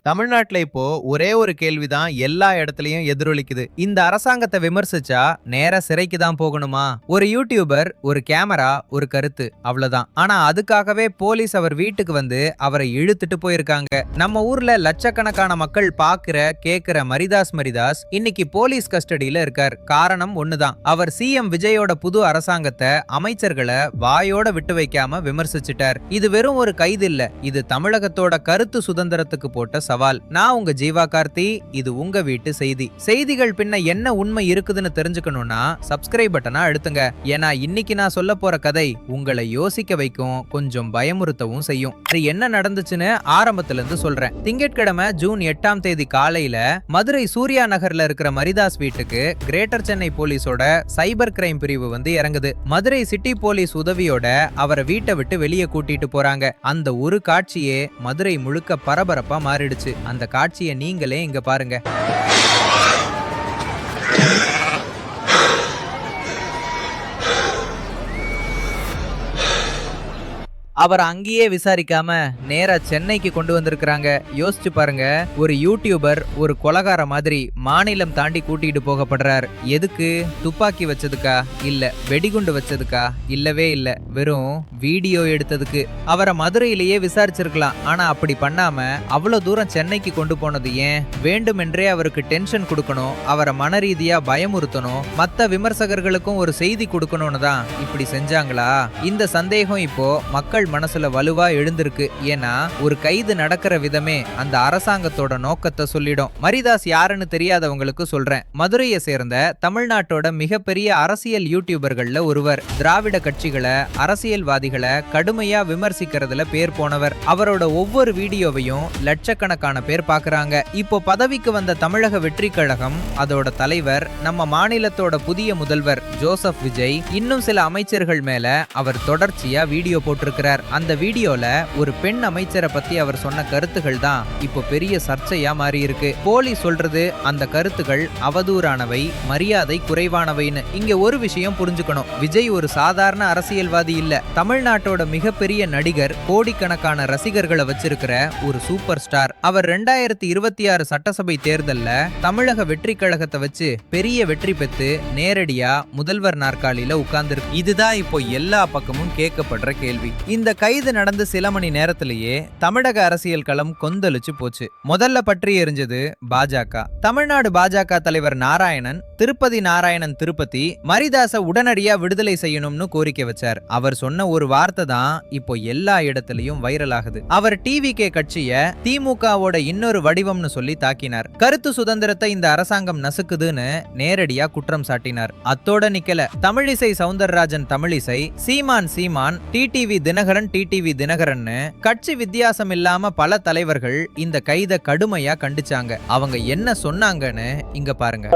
தமிழ்நாட்டுல இப்போ ஒரே ஒரு கேள்விதான் எல்லா இடத்துலயும் எதிரொலிக்குது. இந்த அரசாங்கத்தை விமர்சிச்சா நேரா சிறைக்கு தான் போகணுமா? ஒரு யூடியூபர், ஒரு கேமரா, ஒரு கருத்து, அவ்வளவுதான். ஆனா அதுக்காகவே போலீஸ் அவர் வீட்டுக்கு வந்து அவரை இழுத்துட்டு போயிருக்காங்க. நம்ம ஊர்ல லட்சக்கணக்கான மக்கள் பாக்குற கேக்குற மரிதாஸ் இன்னைக்கு போலீஸ் கஸ்டடியில இருக்கார். காரணம் ஒண்ணுதான், அவர் சிஎம் விஜயோட புது அரசாங்கத்தை அமைச்சர்களை வாயோட விட்டு வைக்காம விமர்சிச்சிட்டார். இது வெறும் ஒரு கைது இல்ல, இது தமிழகத்தோட கருத்து சுதந்திரத்துக்கு போட்ட சவால். நான் உங்க ஜீவா கார்த்தி, இது உங்க வீட்டு செய்தி. செய்திகள் பின்ன என்ன உண்மை இருக்குதுன்னு தெரிஞ்சுக்கணும்னா சப்ஸ்கிரைப் பட்டனை அழுத்துங்க. ஏன்னா இன்னைக்கு நான் சொல்ல போற கதை உங்களை யோசிக்க வைக்கும், கொஞ்சம் பயமுறுத்தவும் செய்யும். அது என்ன நடந்துச்சுன்னு ஆரம்பத்துல இருந்து சொல்றேன். திங்கட்கிழமை ஜூன் 8ஆம் தேதி காலையில மதுரை சூர்யா நகர்ல இருக்கிற மரிதாஸ் வீட்டுக்கு கிரேட்டர் சென்னை போலீஸோட சைபர் கிரைம் பிரிவு வந்து இறங்குது. மதுரை சிட்டி போலீஸ் உதவியோட அவரை வீட்டை விட்டு வெளியே கூட்டிட்டு போறாங்க. அந்த ஒரு காட்சியே மதுரை முழுக்க பரபரப்பா மாறிடுச்சு. அந்த காட்சியை நீங்களே இங்க பாருங்க. அவர் அங்கேயே விசாரிக்காம நேரா சென்னைக்கு கொண்டு வந்திருக்கிறாங்க. யோசிச்சு பாருங்க, ஒரு யூடியூபர் ஒரு கொலகார மாதிரி மாநிலம் தாண்டி கூட்டிட்டு போகப்படுறார். எதுக்கு? துப்பாக்கி வச்சதுக்கா? இல்ல. வெடிகுண்டு வச்சதுக்கா? இல்லவே இல்ல. வெறும் வீடியோ எடுத்ததுக்கு. அவரை மதுரையிலேயே விசாரிச்சிருக்கலாம். ஆனா அப்படி பண்ணாம அவ்வளவு தூரம் சென்னைக்கு கொண்டு போனது ஏன்? வேண்டுமென்றே அவருக்கு டென்ஷன் கொடுக்கணும், அவரை மன ரீதியா பயமுறுத்தணும், மத்த விமர்சகர்களுக்கும் ஒரு செய்தி கொடுக்கணும்னு தான் இப்படி செஞ்சாங்களா? இந்த சந்தேகம் இப்போ மக்கள் மனசுல வலுவா எழுந்திருக்கு. ஏன்னா ஒரு கைது நடக்கிற விதமே அந்த அரசாங்கத்தோட நோக்கத்தை சொல்லிடும். மரிதாஸ் யாருன்னு தெரியாதவங்களுக்கு சொல்றேன். மதுரையை சேர்ந்த தமிழ்நாட்டோட மிகப்பெரிய அரசியல் யூடியூபர்கள்ல ஒருவர். திராவிட கட்சிகளை, அரசியல்வாதிகளை கடுமையா விமர்சிக்கிறதுல பேர் போனவர். அவரோட ஒவ்வொரு வீடியோவையும் லட்சக்கணக்கான பேர் பாக்குறாங்க. இப்போ பதவிக்கு வந்த தமிழக வெற்றி கழகம், அதோட தலைவர், நம்ம மாநிலத்தோட புதிய முதல்வர் ஜோசப் விஜய், இன்னும் சில அமைச்சர்கள் மேல அவர் தொடர்ச்சியா வீடியோ போட்டிருக்கிறார். அந்த வீடியோல ஒரு பெண் அமைச்சரை பத்தி அவர் சொன்ன கருத்துகள் தான் இப்போ பெரிய சர்ச்சையா மாறி இருக்கு. போலீஸ் சொல்றது அந்த கருத்துகள் அவதூறானவை, மரியாதை குறைவானவைன்னு. இங்க ஒரு விஷயம் புரிஞ்சுக்கணும், விஜய் ஒரு சாதாரண அரசியல்வாதி இல்ல. தமிழ்நாட்டோட மிகப்பெரிய நடிகர், கோடிக்கணக்கான ரசிகர்களை வச்சிருக்கிற ஒரு சூப்பர் ஸ்டார். அவர் 2026 சட்டசபை தேர்தல்ல தமிழக வெற்றி கழகத்தை வச்சு பெரிய வெற்றி பெற்று நேரடியா முதல்வர் நாற்காலியில உட்கார்ந்து. இதுதான் இப்போ எல்லா பக்கமும் கேட்கப்படுற கேள்வி. இந்த கைது நடந்து சில மணி நேரத்திலேயே தமிழக அரசியல் களம் கொந்தளிச்சு போச்சு. முதல்ல பற்றி எரிஞ்சது பாஜக. தமிழ்நாடு பாஜக தலைவர் நாராயணன், திருப்பதி நாராயணன் திருப்பதி, மரிதாச உடனடியா விடுதலை செய்யணும்னு கோரிக்கை வச்சார். அவர் சொன்ன ஒரு வார்த்தை தான் இப்போ எல்லா இடத்திலையும் வைரல் ஆகுது. அவர் டிவிகே கட்சிய திமுகவோட இன்னொரு வடிவம்னு சொல்லி தாக்கினார். கருத்து சுதந்திரத்தை இந்த அரசாங்கம் நசுக்குதுன்னு நேரடியா குற்றம் சாட்டினார். அத்தோட நிக்கல, தமிழிசை சவுந்தரராஜன் தமிழிசை, சீமான் டிடிவி தினகரன் கட்சி வித்தியாசம் இல்லாம பல தலைவர்கள் இந்த கைதை கடுமையா கண்டிச்சாங்க. அவங்க என்ன சொன்னாங்கன்னு இங்க பாருங்க.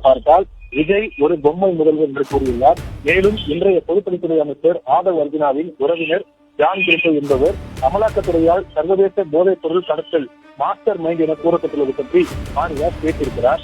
பார்த்தால் விஜய் ஒரு பொம்மை முதல்வர் என்று கூறியுள்ளார். மேலும் இன்றைய பொதுப்பணித்துறை அமைச்சர் ஆதவ் அர்ஜுனாவின் உறவினர் ஜான் கிரிட்டோ என்பவர் அமலாக்கத்துறையால் சர்வதேச போதைப் பொருள் கடத்தல் மாஸ்டர் மைண்ட் என கூறப்பட்டுள்ளது பற்றி மாரிதாஸ் பேசியிருக்கிறார்.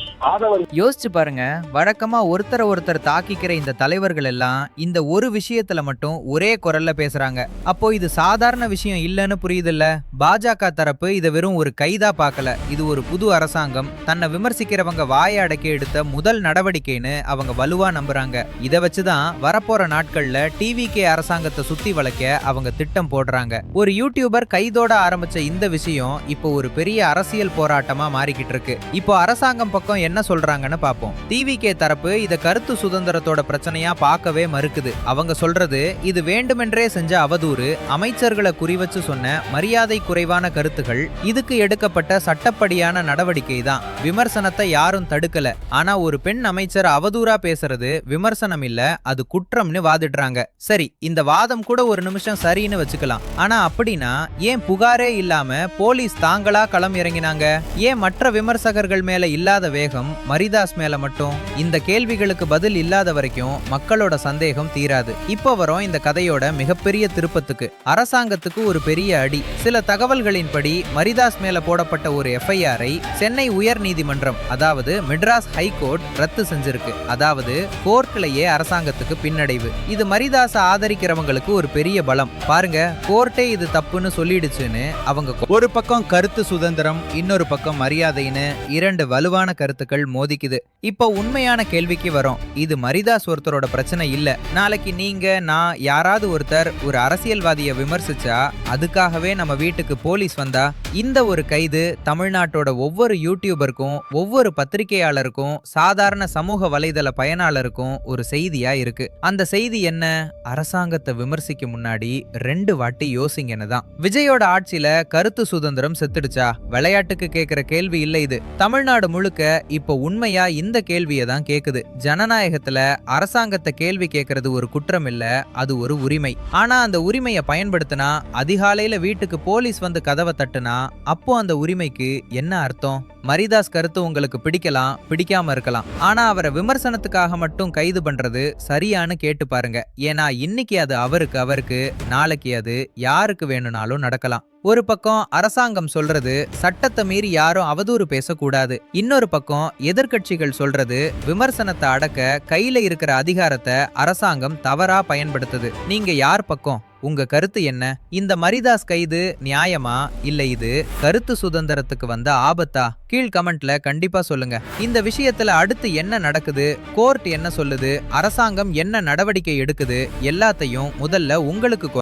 யோசிச்சு பாருங்க, வழக்கமா ஒருத்தர் தாக்கிக்கிற இந்த தலைவர்கள் எல்லாம் இந்த ஒரு விஷயத்துல மட்டும் ஒரே குரல்ல பேசுறாங்க. அப்போ இது சாதாரண விஷயம் இல்லன்னு புரியுதுல்ல. பாஜக தரப்பு இதை வெறும் ஒரு கைதா பார்க்கல, இது ஒரு புது அரசாங்கம் தன்னை விமர்சிக்கிறவங்க வாய அடக்கி எடுத்த முதல் நடவடிக்கைன்னு அவங்க வலுவா நம்புறாங்க. இதை வச்சுதான் வரப்போற நாட்கள்ல டிவிகே அரசாங்கத்தை சுத்தி வளைக்க அவங்க திட்டம் போடுறாங்க. ஒரு யூடியூபர் கைதோட ஆரம்பிச்ச இந்த விஷயம் இப்போ ஒரு பெரிய அரசியல் போராட்டமா மாறிக்கிட்டு இருக்கு. இப்போ அரசாங்கம் பக்கம் என்ன சொல்றாங்கன்னு பாப்போம். டிவிகே தரப்பு இத கருத்து சுதந்திரத்தோட பிரச்சனையா பார்க்கவே மறுக்குது. அவங்க சொல்றது இது வேண்டுமென்றே செஞ்ச அவதூறு, அமைச்சர்களை குறிவச்சு சொன்ன மரியாதை குறைவான கருத்துகள், இதுக்கு எடுக்கப்பட்ட சட்டப்படியான நடவடிக்கை தான். விமர்சனத்தை யாரும் தடுக்கல. ஆனா ஒரு பெண் அமைச்சர் அவதூறா பேசுறது விமர்சனம் இல்ல, அது குற்றம்னு வாதிடுறாங்க. சரி, இந்த வாதம் கூட ஒரு நிமிஷம் சரின்னு வச்சுக்கலாம். ஆனா அப்படின்னா ஏன் புகாரே இல்லாம போலீஸ் தாங்களா களம் இறங்கினாங்க? ஏன் மற்ற விமர்சகர்கள் மேல இல்லாத வேகம் மரிதாஸ் மேல மட்டும்? இந்த கேள்விகளுக்கு பதில் இல்லாத வரைக்கும் மக்களோட சந்தேகம் தீராது. இப்போ வரும் இந்த கதையோட மிகப்பெரிய திருப்பத்துக்கு. அரசாங்கத்துக்கு ஒரு பெரிய அடி. சில தகவல்களின்படி மரிதாஸ் மேல போடப்பட்ட ஒரு எஃப்ஐஆரை சென்னை உயர் நீதிமன்றம், அதாவது மெட்ராஸ் ஹைகோர்ட் ரத்து செஞ்சிருக்கு. அதாவது கோர்ட்லயே அரசாங்கத்துக்கு பின்னடைவு. இது மரிதாஸ ஆதரிக்கிறவங்களுக்கு ஒரு பெரிய பலம். பாருங்க, கோர்ட்டே இது தப்புன்னு சொல்லிடுச்சுன்னு அவங்க. ஒரு பக்கம் கருத்து சுதந்திரம், இன்னொரு பக்கம் மரியாதைன்னு இரண்டு வலுவான கருத்துக்கள் மோதிக்குது. இப்போ உண்மையான கேள்விக்கு வரோம். இது மரிதாஸ் ஒருத்தரோட பிரச்சனை இல்ல. நாளைக்கு நீங்க, நான், யாராவது ஒருத்தர் ஒரு அரசியல்வாதியை விமர்சிச்சா அதுக்காகவே நம்ம வீட்டுக்கு போலீஸ் வந்தா, இந்த ஒரு கைது தமிழ்நாட்டோட ஒவ்வொரு யூடியூபருக்கும், ஒவ்வொரு பத்திரிகையாளருக்கும், சாதாரண சமூக வலைதள பயனாளருக்கும் ஒரு செய்தியா இருக்கு. அந்த செய்தி என்ன? அரசாங்கத்தை விமர்சிக்க முன்னாடி 2 வாட்டி யோசிங்கன்னு தான். விஜயோட ஆட்சியில கருத்து சுதந்திரம் செத்துடுச்சா? விளையாட்டுக்கு கேக்குற கேள்வி இல்ல இது. தமிழ்நாடு முழுக்க இப்போ உண்மையா இந்த கேள்வியை தான் கேக்குது. ஜனநாயகத்துல அரசாங்கத்தை கேள்வி கேட்கறது ஒரு குற்றம் இல்ல, அது ஒரு உரிமை. ஆனா அந்த உரிமையை பயன்படுத்தினா, அதிகாலையில வீட்டுக்கு போலீஸ் வந்து கதவை தட்டுனா, அப்போ அந்த உரிமைக்கு என்ன அர்த்தம்? மரிதாஸ் கருத்து உங்களுக்கு பிடிக்கலாம், பிடிக்காம இருக்கலாம். ஆனா அவரை விமர்சனத்துக்காக மட்டும் கைது பண்றது சரியானு கேட்டு பாருங்க. ஏன்னா இன்னைக்கு அது அவருக்கு, நாளைக்கு அது யாருக்கு வேணும்னாலும் நடக்கலாம். ஒரு பக்கம் அரசாங்கம் சொல்றது சட்டத்தை மீறி யாரும் அவதூறு பேசக்கூடாது. இன்னொரு பக்கம் எதிர்க்கட்சிகள் சொல்றது விமர்சனத்தை அடக்க கையில இருக்கிற அதிகாரத்தை அரசாங்கம் தவறா பயன்படுத்துது. நீங்க யார் பக்கம்? உங்க கருத்து என்ன? இந்த மரிதாஸ் கைது நியாயமா, இல்ல இது கருத்து சுதந்திரத்துக்கு வந்த ஆபத்தா? கீழ் கமெண்ட்ல கண்டிப்பா சொல்லுங்க. இந்த விஷயத்துல அடுத்து என்ன நடக்குது, கோர்ட் என்ன சொல்லுது, அரசாங்கம் என்ன நடவடிக்கை எடுக்குது, எல்லாத்தையும் முதல்ல உங்களுக்கு